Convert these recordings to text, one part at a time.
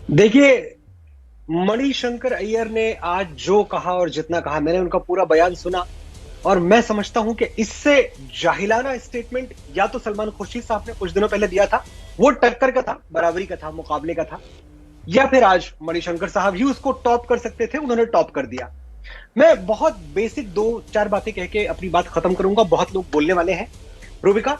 देखिए, मणिशंकर अय्यर ने आज जो कहा और जितना कहा, मैंने उनका पूरा बयान सुना। और मैं समझता हूं कि इससे जाहिलाना स्टेटमेंट या तो सलमान खुर्शीद साहब ने कुछ दिनों पहले दिया था, वो टक्कर का था, बराबरी का था, मुकाबले का था, या फिर आज मणिशंकर साहब ही उसको टॉप कर सकते थे, उन्होंने टॉप कर दिया। मैं बहुत बेसिक दो चार बातें कह के अपनी बात खत्म करूंगा, बहुत लोग बोलने वाले हैं। रूबिका,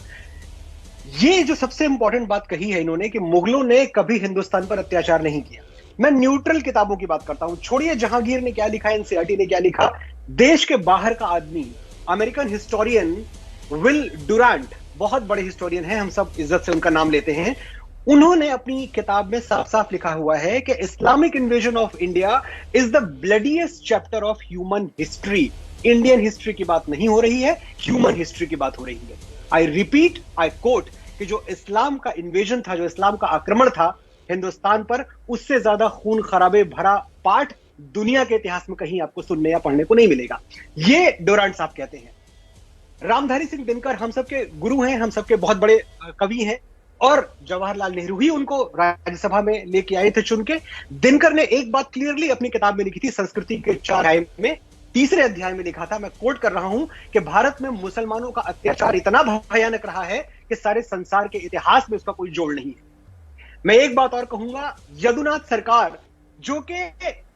ये जो सबसे इंपॉर्टेंट बात कही है इन्होंने कि मुगलों ने कभी हिंदुस्तान पर अत्याचार नहीं किया। मैं न्यूट्रल किताबों की बात करता हूं, छोड़िए जहांगीर ने क्या लिखा, एनसीईआरटी ने क्या लिखा। देश के बाहर का आदमी, अमेरिकन हिस्टोरियन विल डुरांट, बहुत बड़े हिस्टोरियन हैं, हम सब इज्जत से उनका नाम लेते हैं। उन्होंने अपनी किताब में साफ साफ लिखा हुआ है कि Islamic invasion of India is the bloodiest chapter of human history. Indian history की बात नहीं हो रही है, ह्यूमन हिस्ट्री की बात हो रही है। आई रिपीट, आई कोट, कि जो इस्लाम का इन्वेजन था, जो इस्लाम का आक्रमण था हिंदुस्तान पर, उससे ज्यादा खून खराबे भरा पाठ दुनिया के इतिहास में कहीं आपको सुनने या पढ़ने को नहीं मिलेगा। ये डोरांट साहब कहते हैं। रामधारी सिंह दिनकर हम सबके गुरु हैं, हम सबके बहुत बड़े कवि हैं, और जवाहरलाल नेहरू ही उनको राज्यसभा में लेके आए थे चुन के। दिनकर ने एक बात क्लियरली अपनी किताब में लिखी थी, संस्कृति के 4 अध्याय में, तीसरे अध्याय में लिखा था, मैं कोट कर रहा हूं, कि भारत में मुसलमानों का अत्याचार इतना भयानक रहा है कि सारे संसार के इतिहास में उसका कोई जोड़ नहीं है। मैं एक बात और कहूंगा, यदुनाथ सरकार, जो कि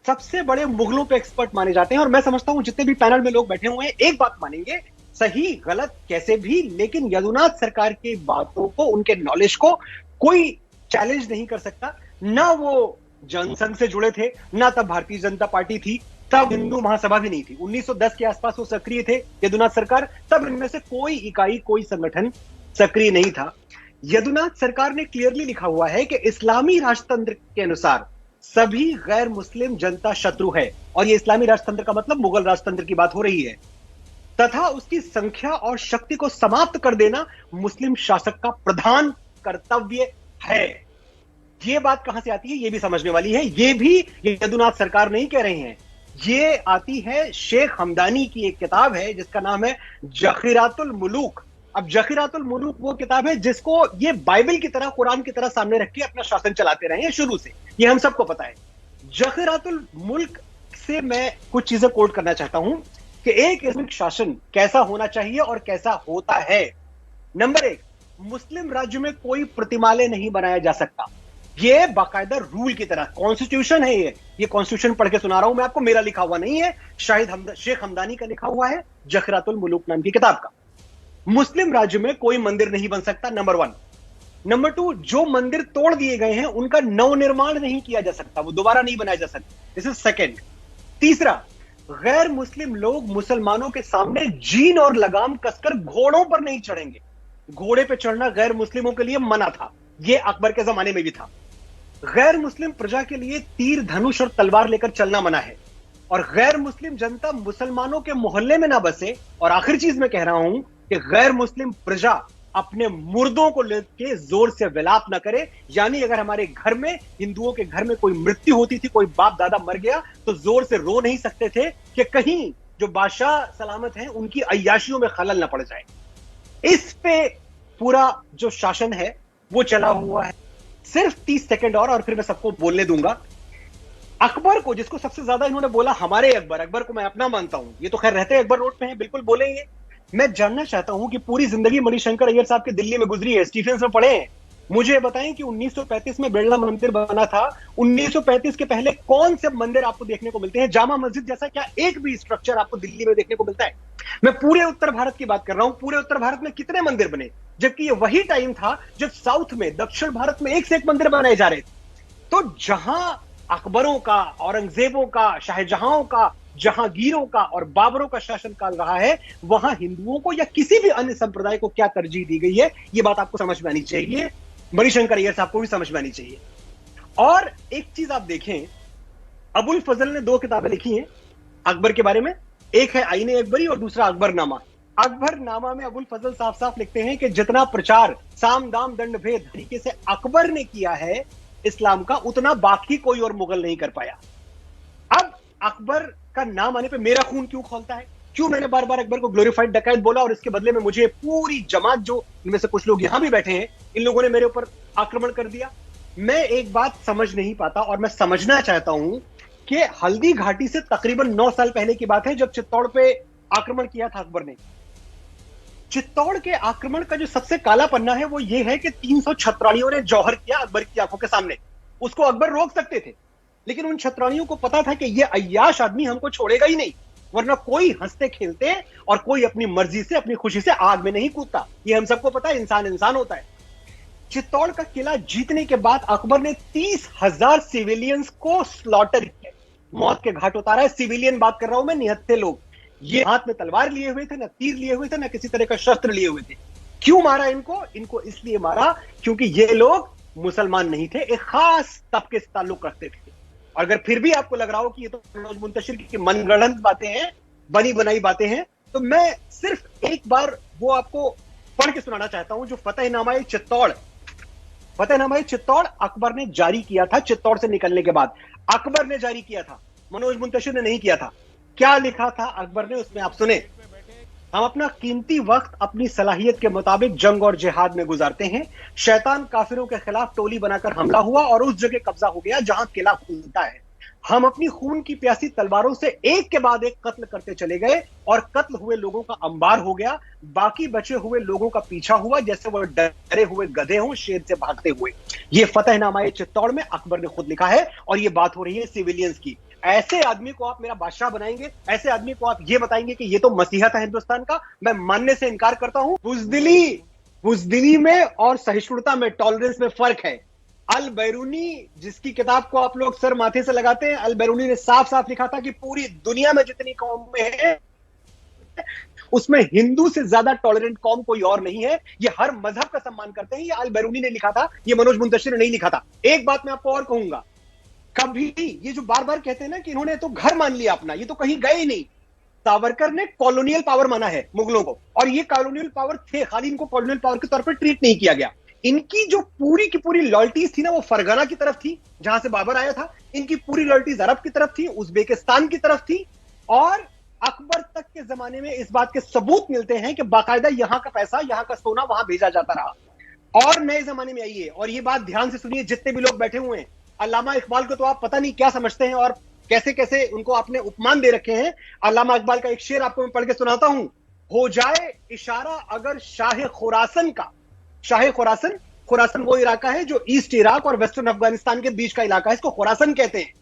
सबसे बड़े मुगलों पे एक्सपर्ट माने जाते हैं, और मैं समझता हूं जितने भी पैनल में लोग बैठे हुए हैं एक बात मानेंगे, सही गलत कैसे भी, लेकिन यदुनाथ सरकार की बातों को, उनके नॉलेज को कोई चैलेंज नहीं कर सकता। ना वो जनसंघ से जुड़े थे, ना तब भारतीय जनता पार्टी थी, तब हिंदू महासभा भी नहीं थी। 1910 के आसपास वो सक्रिय थे, यदुनाथ सरकार, तब इनमें से कोई इकाई, कोई संगठन सक्रिय नहीं था। यदुनाथ सरकार ने क्लियरली लिखा हुआ है कि इस्लामी राजतंत्र के अनुसार सभी गैर मुस्लिम जनता शत्रु है, और ये इस्लामी राजतंत्र का मतलब मुगल राजतंत्र की बात हो रही है, तथा उसकी संख्या और शक्ति को समाप्त कर देना मुस्लिम शासक का प्रधान कर्तव्य है। ये बात कहां से आती है, ये भी समझने वाली है। ये भी यदुनाथ सरकार नहीं कह रहे हैं, ये आती है शेख हमदानी की एक किताब है जिसका नाम है जखीरातुल मुलूक। अब जखीरातुल मुलूक वो किताब है जिसको ये बाइबल की तरह, कुरान की तरह सामने रख के अपना शासन चलाते रहे हैं शुरू से, ये हम सबको पता है। जखीरातुल मुल्क से मैं कुछ चीजें कोट करना चाहता हूं कि एक इस्लामिक शासन कैसा होना चाहिए और कैसा होता है। नंबर 1, मुस्लिम राज्य में कोई प्रतिमालय नहीं बनाया जा सकता। ये बाकायदा रूल की तरह कॉन्स्टिट्यूशन है। ये कॉन्स्टिट्यूशन पढ़ के सुना रहा हूं मैं आपको, मेरा लिखा हुआ नहीं है, शेख हमदानी का लिखा हुआ है, जखरातुल मुलूक नाम की किताब का। मुस्लिम राज्य में कोई मंदिर नहीं बन सकता, नंबर 1। नंबर 2, जो मंदिर तोड़ दिए गए हैं उनका नवनिर्माण नहीं किया जा सकता, वो दोबारा नहीं बनाया जा सकता। This is second. तीसरा, गैर मुस्लिम लोग मुसलमानों के सामने जीन और लगाम कसकर घोड़ों पर नहीं चढ़ेंगे। घोड़े पे चढ़ना गैर मुस्लिमों के लिए मना था, यह अकबर के जमाने में भी था। गैर मुस्लिम प्रजा के लिए तीर, धनुष और तलवार लेकर चलना मना है। और गैर मुस्लिम जनता मुसलमानों के मोहल्ले में ना बसे। और आखिरी चीज मैं कह रहा हूं कि गैर मुस्लिम प्रजा अपने मुर्दों को लेकर जोर से विलाप ना करे। यानी अगर हमारे घर में, हिंदुओं के घर में कोई मृत्यु होती थी, कोई बाप दादा मर गया, तो जोर से रो नहीं सकते थे कि कहीं जो बादशाह सलामत हैं उनकी अय्याशियों में खलल ना पड़ जाए। इस पे पूरा जो शासन है वो चला हुआ है। सिर्फ 30 सेकंड और फिर मैं सबको बोलने दूंगा। अकबर को, जिसको सबसे ज्यादा इन्होंने बोला हमारे अकबर, अकबर को मैं अपना मानता हूं, ये तो खैर रहते अकबर रोड पे हैं, बिल्कुल बोलेंगे। मैं जानना चाहता हूं कि पूरी जिंदगी मणिशंकर अय्यर साहब के दिल्ली में गुजरी है, स्टीफेंस में पढ़े हैं, मुझे बताएं कि 1935 में बिरला मंदिर बना था, 1935 के पहले कौन से मंदिर आपको देखने को मिलते हैं? जामा मस्जिद जैसा क्या एक भी स्ट्रक्चर आपको दिल्ली में देखने को मिलता है? मैं पूरे उत्तर भारत की बात कर रहा हूं, पूरे उत्तर भारत में कितने मंदिर बने? जबकि ये वही टाइम था जब साउथ में, दक्षिण भारत में एक से एक मंदिर बनाए जा रहे थे। तो जहां अकबरों का, औरंगजेबों का, शाहजहां का, जहांगीरों का और बाबरों का शासनकाल रहा है, वहां हिंदुओं को या किसी भी अन्य संप्रदाय को क्या तरजीह दी गई है, यह बात आपको समझ में आनी चाहिए। मणिशंकर अय्यर साहब को भी समझ में आनी चाहिए। और एक चीज आप देखें, अबुल फजल ने 2 किताबें लिखी हैं अकबर के बारे में, एक है आईने अकबरी और दूसरा अकबरनामा। अकबरनामा में अबुल फजल साफ साफ लिखते हैं कि जितना प्रचार साम दाम दंड भेद तरीके से अकबर ने किया है इस्लाम का, उतना बाकी कोई और मुगल नहीं कर पाया। अब अकबर का नाम आने पे मेरा खून क्यों खौलता है? क्यों मैंने बार बार अकबर को ग्लोरीफाइड डकैत बोला, और इसके बदले में मुझे पूरी जमात, जो इनमें से कुछ लोग यहां भी बैठे हैं, इन लोगों ने मेरे ऊपर आक्रमण कर दिया? मैं एक बात समझ नहीं पाता और मैं समझना चाहता हूं कि हल्दी घाटी से तकरीबन 9 साल पहले की बात है जब चित्तौड़ पे आक्रमण किया था अकबर ने। चित्तौड़ के आक्रमण का जो सबसे काला पन्ना है वो ये है कि 300 छत्राणियों ने जौहर किया अकबर की आंखों के सामने। उसको अकबर रोक सकते थे, लेकिन उन छत्राणियों को पता था कि ये अय्याश आदमी हमको छोड़ेगा ही नहीं, वरना कोई हंसते खेलते और कोई अपनी मर्जी से अपनी खुशी से आग में नहीं कूदता। ये हम सबको पता है, इंसान इंसान होता है। चित्तौड़ का किला जीतने के बाद अकबर ने 30,000 सिविलियंस को स्लॉटर किया, मौत के घाट उतारा है। सिविलियन बात कर रहा हूं मैं, निहत्थे लोग। ये हाथ में तलवार लिए हुए थे, ना तीर लिए हुए थे, ना किसी तरह का शस्त्र लिए हुए थे। क्यों मारा इनको? इनको इसलिए मारा क्योंकि ये लोग मुसलमान नहीं थे, एक खास तबके से ताल्लुक रखते थे। अगर फिर भी आपको लग रहा हो कि ये तो मनोज मुंतशिर की मनगढ़ंत बातें हैं, बनी बनाई बातें हैं, तो मैं सिर्फ एक बार वो आपको पढ़ के सुनाना चाहता हूं जो फतेहनामा चित्तौड़ अकबर ने जारी किया था। चित्तौड़ से निकलने के बाद अकबर ने जारी किया था, मनोज मुंतशिर ने नहीं किया था। क्या लिखा था अकबर ने उसमें, आप सुने। हम अपना कीमती वक्त अपनी सलाहियत के मुताबिक जंग और जिहाद में गुजारते हैं। शैतान काफिरों के खिलाफ टोली बनाकर हमला हुआ और उस जगह कब्जा हो गया जहां किला खुलता है। हम अपनी खून की प्यासी तलवारों से एक के बाद एक कत्ल करते चले गए और कत्ल हुए लोगों का अंबार हो गया। बाकी बचे हुए लोगों का पीछा हुआ जैसे वह डरे हुए गधे हों शेर से भागते हुए। ये फतेहनामा चित्तौड़ में अकबर ने खुद लिखा है और ये बात हो रही है सिविलियंस की। ऐसे आदमी को आप मेरा बादशाह बनाएंगे, ऐसे आदमी को आप ये बताएंगे कि ये तो मसीहत है हिंदुस्तान का? मैं मानने से इनकार करता हूं। बुजदिली में और सहिष्णुता में, टॉलरेंस में फर्क है। अल बैरूनी, जिसकी किताब को आप लोग सर माथे से लगाते हैं, अल बैरूनी ने साफ साफ लिखा था कि पूरी दुनिया में जितनी कौमें हैं उसमें हिंदू से ज्यादा टॉलरेंट कौम कोई और नहीं है। ये हर मजहब का सम्मान करते हैं। ये अल बैरूनी ने लिखा था, ये मनोज मुंतशिर ने नहीं लिखा था। एक बात मैं आपको और कहूंगा, कभी ये जो बार बार कहते हैं ना कि इन्होंने तो घर मान लिया अपना, ये तो कहीं गए ही नहीं। सावरकर ने कॉलोनियल पावर माना है मुगलों को, और ये कॉलोनियल पावर थे, खाली इनको कॉलोनियल पावर के तौर पर ट्रीट नहीं किया गया। इनकी जो पूरी की पूरी लॉयल्टीज थी ना, वो फरगना की तरफ थी जहां से बाबर आया था। इनकी पूरी लॉयल्टीज अरब की तरफ थी, उज्बेकिस्तान की तरफ थी। और अकबर तक के जमाने में इस बात के सबूत मिलते हैं कि बाकायदा यहां का पैसा, यहां का सोना वहां भेजा जाता रहा। और नए जमाने में आइए और ये बात ध्यान से सुनिए, जितने भी लोग बैठे हुए हैं। अल्लामा इकबाल को तो आप पता नहीं क्या समझते हैं और कैसे कैसे उनको आपने उपमान दे रखे हैं। अल्लामा इकबाल का एक शेर आपको मैं पढ़ के सुनाता हूं। हो जाए इशारा अगर शाह खुरासन का, शाह खुरासन, खुरासन वो इलाका है जो ईस्ट इराक और वेस्टर्न अफगानिस्तान के बीच का इलाका है, इसको खुरासन कहते हैं।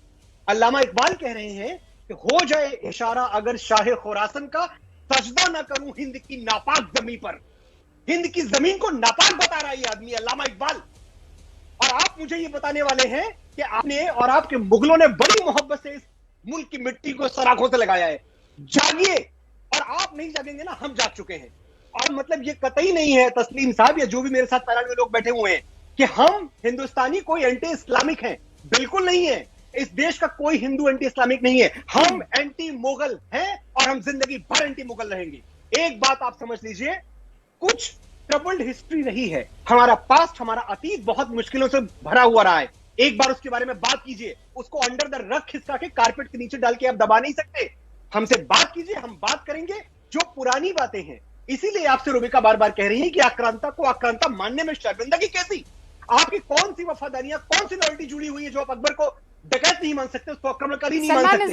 अल्लामा इकबाल कह रहे हैं कि हो जाए इशारा अगर शाह खुरासन का, सजदा ना करूं हिंद की नापाक जमीन पर। हिंद की जमीन को नापाक बता रहा है ये आदमी, अल्लामा इकबाल। और आप मुझे ये बताने वाले हैं कि आपने और आपके मुगलों ने बड़ी मोहब्बत से इस मुल्क की मिट्टी को सराखों से लगाया है। जागिए। और आप नहीं जागेंगे ना, हम जाग चुके हैं। और मतलब ये कतई नहीं है तस्लीम साहब या जो भी मेरे साथ पैनल में लोग बैठे हुए हैं कि हम हिंदुस्तानी कोई एंटी इस्लामिक हैं। बिल्कुल नहीं है। इस देश का कोई हिंदू एंटी इस्लामिक नहीं है। हम एंटी मुगल हैं और हम जिंदगी भर एंटी मुगल रहेंगे। एक बात आप समझ लीजिए, कुछ ट्रबल्ड हिस्ट्री रही है। हमारा पास्ट, हमारा अतीत बहुत मुश्किलों से भरा हुआ रहा है। एक बार उसके बारे में बात कीजिए। उसको अंडर द रग खिसका के कारपेट के नीचे डाल के आप दबा नहीं सकते। हमसे बात कीजिए, हम बात करेंगे जो पुरानी बातें हैं। इसीलिए आपसे रुबिका बार बार कह रही है कि आक्रांता को आक्रांता मानने में शर्मिंदगी कैसी? आपकी कौन सी वफादारियां, कौन सी लॉयल्टी जुड़ी हुई है जो आप अकबर को डकैत नहीं मान सकते, उसको आक्रमणकारी नहीं मान सकते?